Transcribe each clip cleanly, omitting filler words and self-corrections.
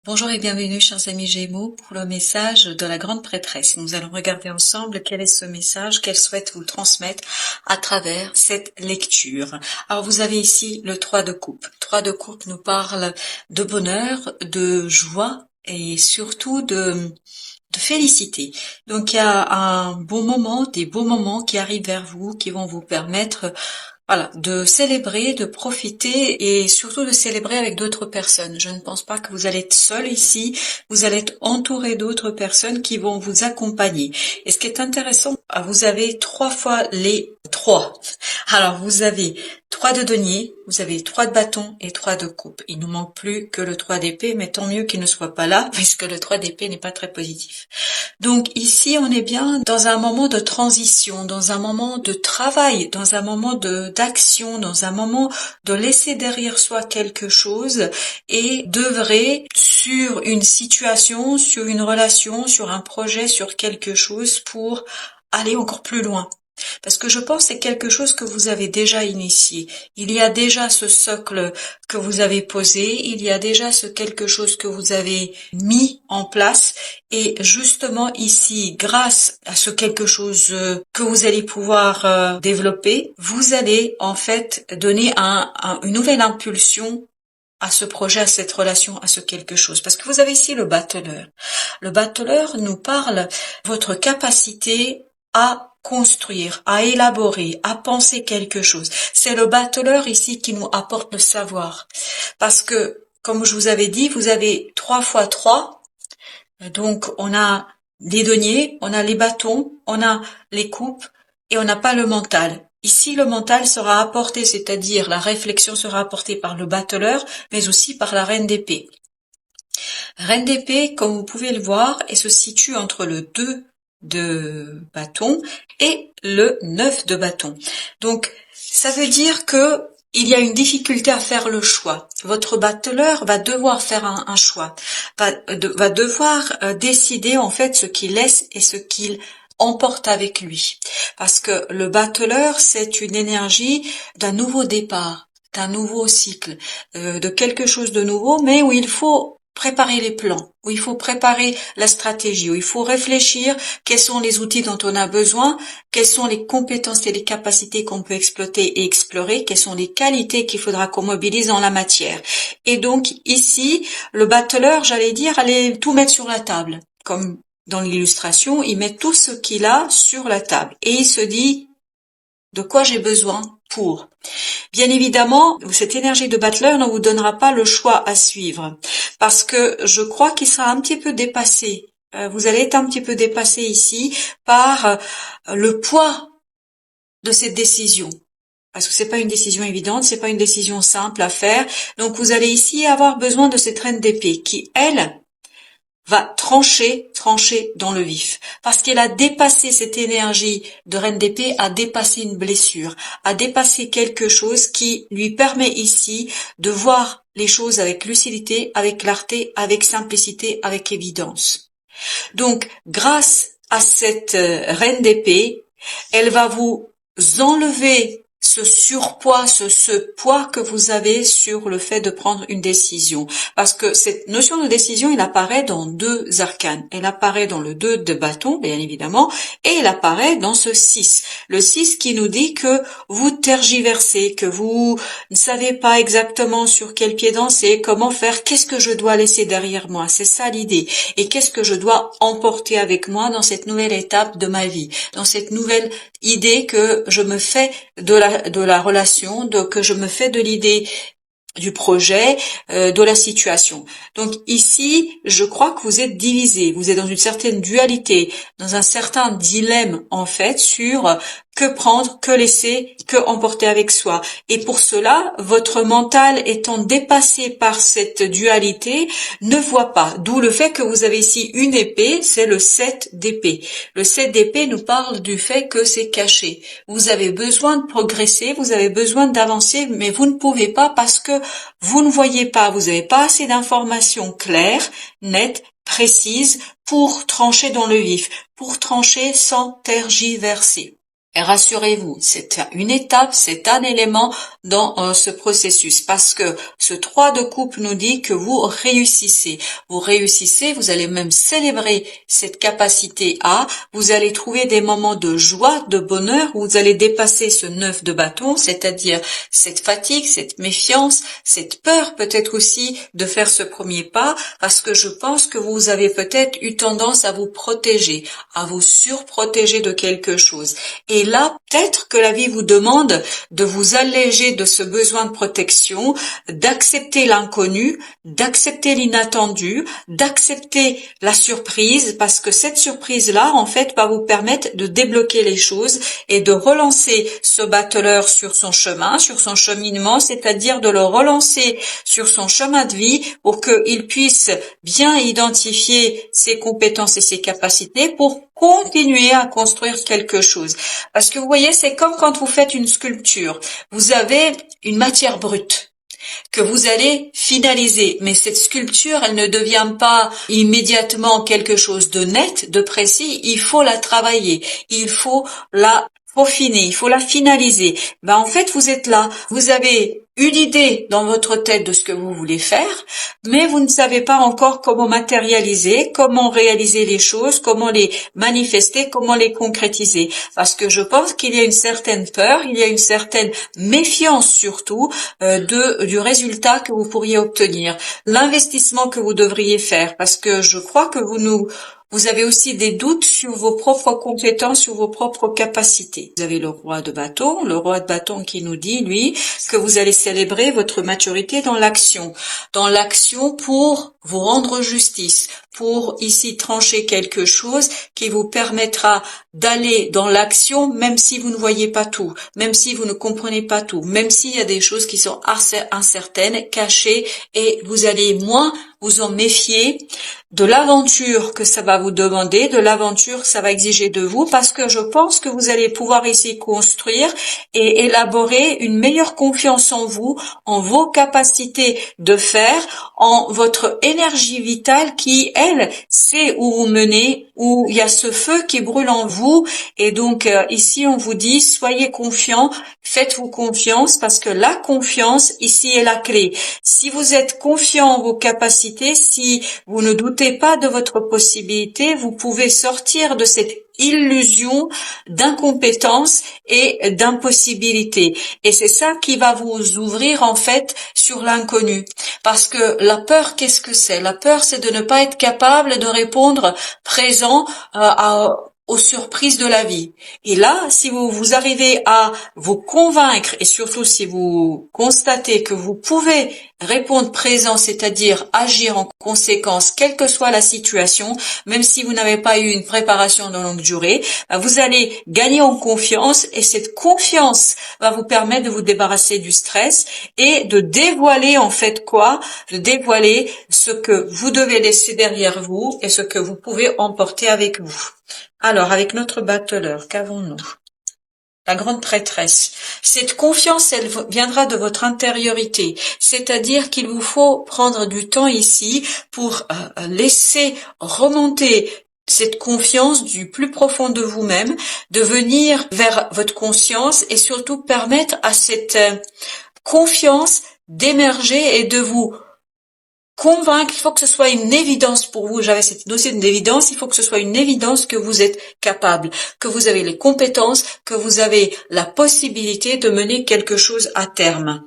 Bonjour et bienvenue chers amis Gémeaux pour le message de la grande prêtresse. Nous allons regarder ensemble quel est ce message qu'elle souhaite vous transmettre à travers cette lecture. Alors vous avez ici le 3 de coupe. 3 de coupe nous parle de bonheur, de joie et surtout de félicité. Donc il y a un bon moment, des beaux moments qui arrivent vers vous, qui vont vous permettre de célébrer, de profiter et surtout de célébrer avec d'autres personnes. Je ne pense pas que vous allez être seul ici, vous allez être entouré d'autres personnes qui vont vous accompagner. Et ce qui est intéressant, vous avez 3 fois les 3. Alors vous avez 3 de denier, vous avez 3 de bâton et 3 de coupe. Il nous manque plus que le 3 d'épée, mais tant mieux qu'il ne soit pas là, puisque le 3 d'épée n'est pas très positif. Donc ici, on est bien dans un moment de transition, dans un moment de travail, dans un moment d'action, dans un moment de laisser derrière soi quelque chose et d'œuvrer sur une situation, sur une relation, sur un projet, sur quelque chose pour aller encore plus loin. Parce que je pense que c'est quelque chose que vous avez déjà initié. Il y a déjà ce socle que vous avez posé, il y a déjà ce quelque chose que vous avez mis en place. Et justement ici, grâce à ce quelque chose que vous allez pouvoir développer, vous allez en fait donner une nouvelle impulsion à ce projet, à cette relation, à ce quelque chose. Parce que vous avez ici le battleur. Le battleur nous parle de votre capacité à construire, à élaborer, à penser quelque chose. C'est le battleur ici qui nous apporte le savoir. Parce que, comme je vous avais dit, vous avez 3 fois 3. Donc, on a les deniers, on a les bâtons, on a les coupes et on n'a pas le mental. Ici, le mental sera apporté, c'est-à-dire la réflexion sera apportée par le battleur, mais aussi par la reine d'épée. Reine d'épée, comme vous pouvez le voir, elle se situe entre le 2 de bâton et le 9 de bâton. Donc, ça veut dire que il y a une difficulté à faire le choix. Votre battleur va devoir faire un choix, va devoir décider en fait ce qu'il laisse et ce qu'il emporte avec lui. Parce que le battleur, c'est une énergie d'un nouveau départ, d'un nouveau cycle, de quelque chose de nouveau, mais où il faut préparer les plans, où il faut préparer la stratégie, où il faut réfléchir quels sont les outils dont on a besoin, quelles sont les compétences et les capacités qu'on peut exploiter et explorer, quelles sont les qualités qu'il faudra qu'on mobilise dans la matière. Et donc ici, le battleur, j'allais dire, allait tout mettre sur la table. Comme dans l'illustration, il met tout ce qu'il a sur la table. Et il se dit, de quoi j'ai besoin pour. Bien évidemment, cette énergie de battleur ne vous donnera pas le choix à suivre, parce que je crois qu'il sera un petit peu dépassé. Vous allez être un petit peu dépassé ici par le poids de cette décision. Parce que c'est pas une décision évidente, c'est pas une décision simple à faire. Donc vous allez ici avoir besoin de cette reine d'épée qui, elle, va trancher dans le vif. Parce qu'elle a dépassé cette énergie de reine d'épée, a dépassé une blessure, a dépassé quelque chose qui lui permet ici de voir les choses avec lucidité, avec clarté, avec simplicité, avec évidence. Donc, grâce à cette reine d'épée, elle va vous enlever ce surpoids, ce poids que vous avez sur le fait de prendre une décision. Parce que cette notion de décision, elle apparaît dans 2 arcanes. Elle apparaît dans le 2 de bâton, bien évidemment, et elle apparaît dans ce 6. Le 6 qui nous dit que vous tergiversez, que vous ne savez pas exactement sur quel pied danser, comment faire, qu'est-ce que je dois laisser derrière moi. C'est ça l'idée. Et qu'est-ce que je dois emporter avec moi dans cette nouvelle étape de ma vie, dans cette nouvelle idée que je me fais de la relation, que je me fais de l'idée du projet, de la situation. Donc ici, je crois que vous êtes divisé, vous êtes dans une certaine dualité, dans un certain dilemme en fait sur que prendre, que laisser, que emporter avec soi. Et pour cela, votre mental étant dépassé par cette dualité, ne voit pas. D'où le fait que vous avez ici une épée, c'est le 7 d'épée. Le 7 d'épée nous parle du fait que c'est caché. Vous avez besoin de progresser, vous avez besoin d'avancer, mais vous ne pouvez pas parce que vous ne voyez pas, vous n'avez pas assez d'informations claires, nettes, précises pour trancher dans le vif, pour trancher sans tergiverser. Et rassurez-vous, c'est une étape, c'est un élément dans ce processus parce que ce 3 de coupe nous dit que vous réussissez. Vous réussissez, vous allez même célébrer cette capacité vous allez trouver des moments de joie, de bonheur, où vous allez dépasser ce 9 de bâton, c'est-à-dire cette fatigue, cette méfiance, cette peur peut-être aussi de faire ce premier pas parce que je pense que vous avez peut-être eu tendance à vous protéger, à vous surprotéger de quelque chose. Et là, peut-être que la vie vous demande de vous alléger de ce besoin de protection, d'accepter l'inconnu, d'accepter l'inattendu, d'accepter la surprise, parce que cette surprise-là, en fait, va vous permettre de débloquer les choses et de relancer ce battleur sur son chemin, sur son cheminement, c'est-à-dire de le relancer sur son chemin de vie pour qu'il puisse bien identifier ses compétences et ses capacités pour continuer à construire quelque chose. Parce que vous voyez, c'est comme quand vous faites une sculpture. Vous avez une matière brute que vous allez finaliser. Mais cette sculpture, elle ne devient pas immédiatement quelque chose de net, de précis. Il faut la travailler. Il faut la peaufiner. Il faut la finaliser. En fait, vous êtes là. Vous avez une idée dans votre tête de ce que vous voulez faire, mais vous ne savez pas encore comment matérialiser, comment réaliser les choses, comment les manifester, comment les concrétiser. Parce que je pense qu'il y a une certaine peur, il y a une certaine méfiance surtout du résultat que vous pourriez obtenir, l'investissement que vous devriez faire, parce que je crois que vous avez aussi des doutes sur vos propres compétences, sur vos propres capacités. Vous avez le roi de bâton qui nous dit, lui, que vous allez célébrer votre maturité dans l'action pour vous rendre justice, pour ici trancher quelque chose qui vous permettra d'aller dans l'action même si vous ne voyez pas tout, même si vous ne comprenez pas tout, même s'il y a des choses qui sont incertaines, cachées, et vous allez moins vous en méfier de l'aventure que ça va vous demander, de l'aventure que ça va exiger de vous, parce que je pense que vous allez pouvoir ici construire et élaborer une meilleure confiance en vous, en vos capacités de faire, en votre énergie vitale qui, elle, sait où vous menez, où il y a ce feu qui brûle en vous. Et donc ici, on vous dit, soyez confiants, faites-vous confiance, parce que la confiance, ici, est la clé. Si vous êtes confiant en vos capacités, si vous ne doutez pas de votre possibilité, vous pouvez sortir de cette illusion d'incompétence et d'impossibilité. Et c'est ça qui va vous ouvrir en fait sur l'inconnu. Parce que la peur, qu'est-ce que c'est? La peur, c'est de ne pas être capable de répondre présent aux surprises de la vie. Et là, si vous arrivez à vous convaincre, et surtout si vous constatez que vous pouvez répondre présent, c'est-à-dire agir en conséquence, quelle que soit la situation, même si vous n'avez pas eu une préparation de longue durée, vous allez gagner en confiance, et cette confiance va vous permettre de vous débarrasser du stress et de dévoiler en fait de dévoiler ce que vous devez laisser derrière vous et ce que vous pouvez emporter avec vous. Alors, avec notre battleur, qu'avons-nous? La grande prêtresse. Cette confiance, elle viendra de votre intériorité. C'est-à-dire qu'il vous faut prendre du temps ici pour laisser remonter cette confiance du plus profond de vous-même, de venir vers votre conscience et surtout permettre à cette confiance d'émerger et de vous convaincre. Il faut que ce soit une évidence pour vous. J'avais cette notion d'évidence. Il faut que ce soit une évidence que vous êtes capable, que vous avez les compétences, que vous avez la possibilité de mener quelque chose à terme.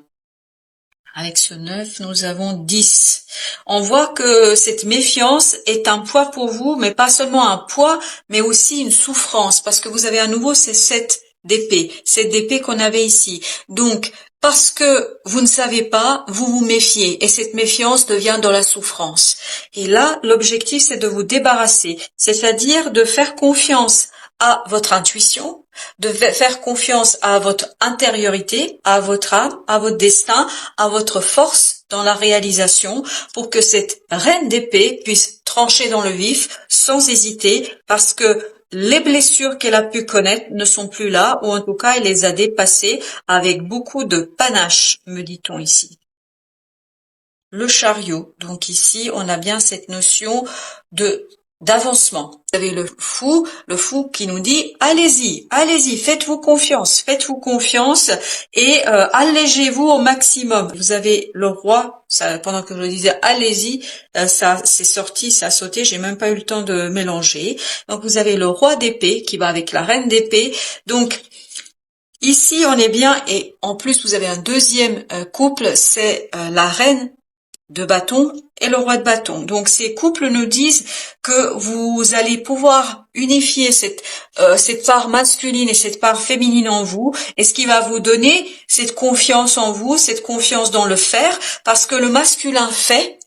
Avec ce 9, nous avons 10. On voit que cette méfiance est un poids pour vous, mais pas seulement un poids, mais aussi une souffrance, parce que vous avez à nouveau ces 7 d'épée, cette d'épée qu'on avait ici. Donc, parce que vous ne savez pas, vous vous méfiez, et cette méfiance devient dans la souffrance. Et là, l'objectif, c'est de vous débarrasser, c'est-à-dire de faire confiance à votre intuition, de faire confiance à votre intériorité, à votre âme, à votre destin, à votre force dans la réalisation, pour que cette reine d'épée puisse trancher dans le vif sans hésiter, parce que les blessures qu'elle a pu connaître ne sont plus là, ou en tout cas, elle les a dépassées avec beaucoup de panache, me dit-on ici. Le chariot. Donc ici, on a bien cette notion de d'avancement. Vous avez le fou qui nous dit allez-y, allez-y, faites-vous confiance et allégez-vous au maximum. Vous avez le roi, ça, pendant que je disais allez-y, ça c'est sorti, ça a sauté, j'ai même pas eu le temps de mélanger. Donc vous avez le roi d'épée qui va avec la reine d'épée. Donc ici on est bien, et en plus vous avez un deuxième couple, c'est la reine de bâton et le roi de bâton. Donc ces couples nous disent que vous allez pouvoir unifier cette part masculine et cette part féminine en vous, et ce qui va vous donner cette confiance en vous, cette confiance dans le faire, parce que le masculin fait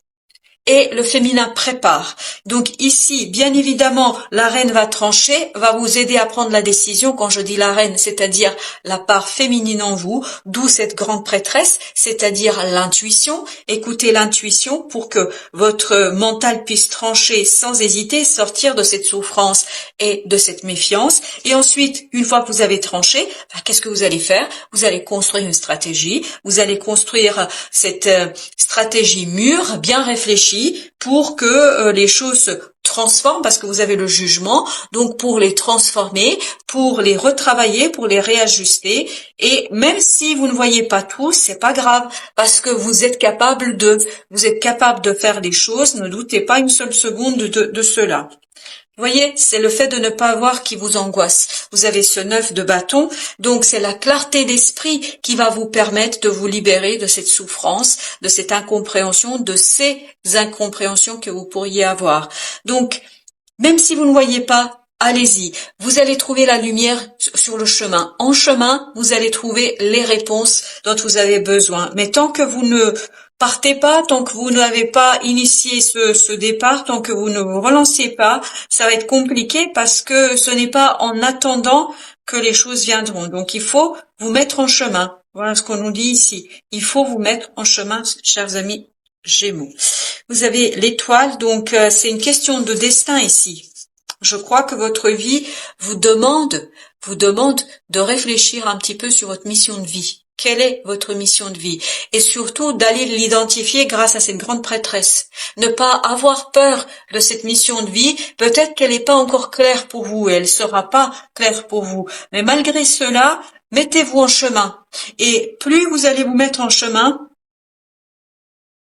et le féminin prépare. Donc ici, bien évidemment, la reine va trancher, va vous aider à prendre la décision. Quand je dis la reine, c'est-à-dire la part féminine en vous, d'où cette grande prêtresse, c'est-à-dire l'intuition. Écoutez l'intuition pour que votre mental puisse trancher sans hésiter, sortir de cette souffrance et de cette méfiance. Et ensuite, une fois que vous avez tranché, qu'est-ce que vous allez faire? Vous allez construire une stratégie, vous allez construire cette stratégie mûre, bien réfléchie, pour que les choses se transforment, parce que vous avez le jugement, donc pour les transformer, pour les retravailler, pour les réajuster. Et même si vous ne voyez pas tout, c'est pas grave, parce que vous êtes capable de faire les choses. Ne doutez pas une seule seconde de cela. Vous voyez, c'est le fait de ne pas voir qui vous angoisse. Vous avez ce 9 de bâton, donc c'est la clarté d'esprit qui va vous permettre de vous libérer de cette souffrance, de cette incompréhension, de ces incompréhensions que vous pourriez avoir. Donc, même si vous ne voyez pas, allez-y. Vous allez trouver la lumière sur le chemin. En chemin, vous allez trouver les réponses dont vous avez besoin. Mais tant que vous ne partez pas, tant que vous n'avez pas initié ce départ, tant que vous ne vous relancez pas, ça va être compliqué, parce que ce n'est pas en attendant que les choses viendront. Donc il faut vous mettre en chemin. Voilà ce qu'on nous dit ici. Il faut vous mettre en chemin, chers amis Gémeaux. Vous avez l'étoile, donc c'est une question de destin ici. Je crois que votre vie vous demande de réfléchir un petit peu sur votre mission de vie. Quelle est votre mission de vie? Et surtout d'aller l'identifier grâce à cette grande prêtresse. Ne pas avoir peur de cette mission de vie. Peut-être qu'elle n'est pas encore claire pour vous, elle sera pas claire pour vous. Mais malgré cela, mettez-vous en chemin. Et plus vous allez vous mettre en chemin,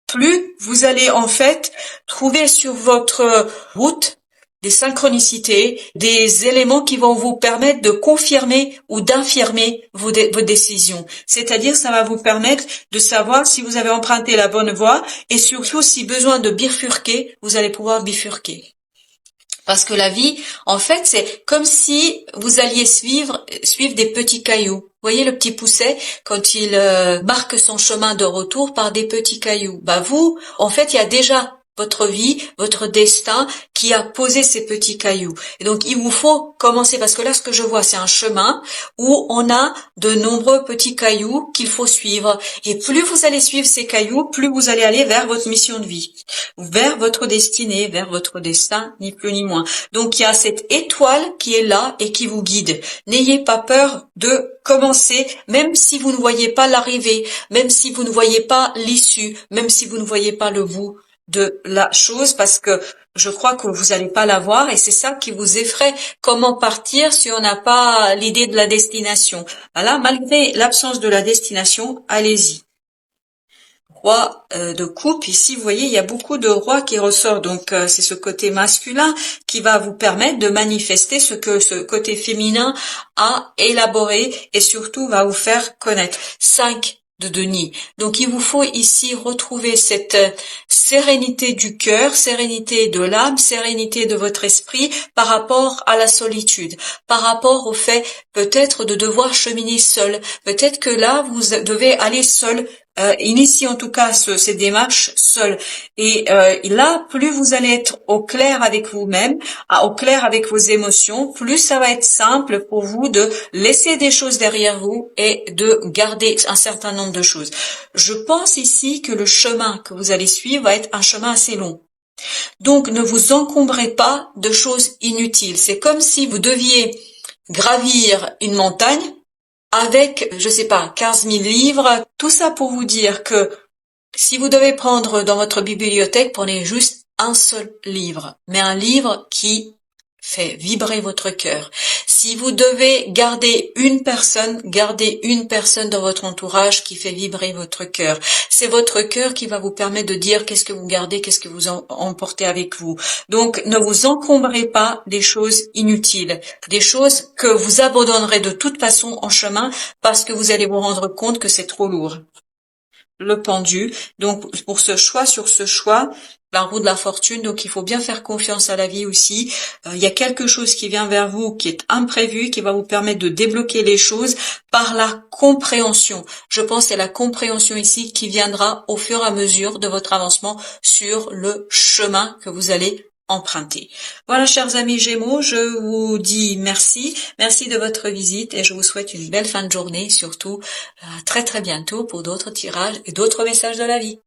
plus vous allez en fait trouver sur votre route des synchronicités, des éléments qui vont vous permettre de confirmer ou d'infirmer vos décisions. C'est-à-dire, ça va vous permettre de savoir si vous avez emprunté la bonne voie, et surtout, si besoin de bifurquer, vous allez pouvoir bifurquer. Parce que la vie, en fait, c'est comme si vous alliez suivre des petits cailloux. Vous voyez le petit pousset, quand il marque son chemin de retour par des petits cailloux. Vous, en fait, il y a déjà votre vie, votre destin qui a posé ces petits cailloux. Et donc, il vous faut commencer, parce que là, ce que je vois, c'est un chemin où on a de nombreux petits cailloux qu'il faut suivre. Et plus vous allez suivre ces cailloux, plus vous allez aller vers votre mission de vie, vers votre destinée, vers votre destin, ni plus ni moins. Donc, il y a cette étoile qui est là et qui vous guide. N'ayez pas peur de commencer, même si vous ne voyez pas l'arrivée, même si vous ne voyez pas l'issue, même si vous ne voyez pas le bout de la chose, parce que je crois que vous n'allez pas la voir, et c'est ça qui vous effraie. Comment partir si on n'a pas l'idée de la destination? Voilà, malgré l'absence de la destination, allez-y. Roi de coupe, ici vous voyez il y a beaucoup de rois qui ressort, donc c'est ce côté masculin qui va vous permettre de manifester ce que ce côté féminin a élaboré, et surtout va vous faire connaître. 5 de denier. Donc il vous faut ici retrouver cette sérénité du cœur, sérénité de l'âme, sérénité de votre esprit par rapport à la solitude, par rapport au fait peut-être de devoir cheminer seul. Peut-être que là vous devez aller seul, initier en tout cas ces démarches seul. Et là, plus vous allez être au clair avec vous-même, au clair avec vos émotions, plus ça va être simple pour vous de laisser des choses derrière vous et de garder un certain nombre de choses. Je pense ici que le chemin que vous allez suivre va être un chemin assez long. Donc, ne vous encombrez pas de choses inutiles. C'est comme si vous deviez gravir une montagne avec, je sais pas, 15 000 livres. Tout ça pour vous dire que si vous devez prendre dans votre bibliothèque, prenez juste un seul livre, mais un livre qui fait vibrer votre cœur. Si vous devez gardez une personne dans votre entourage qui fait vibrer votre cœur. C'est votre cœur qui va vous permettre de dire qu'est-ce que vous gardez, qu'est-ce que vous emportez avec vous. Donc, ne vous encombrez pas des choses inutiles, des choses que vous abandonnerez de toute façon en chemin parce que vous allez vous rendre compte que c'est trop lourd. Le pendu. Donc, pour ce choix sur ce choix, la roue de la fortune, donc il faut bien faire confiance à la vie aussi. Il y a quelque chose qui vient vers vous, qui est imprévu, qui va vous permettre de débloquer les choses par la compréhension. Je pense que c'est la compréhension ici qui viendra au fur et à mesure de votre avancement sur le chemin que vous allez emprunter. Voilà, chers amis Gémeaux, je vous dis merci. Merci de votre visite et je vous souhaite une belle fin de journée, surtout à très très bientôt pour d'autres tirages et d'autres messages de la vie.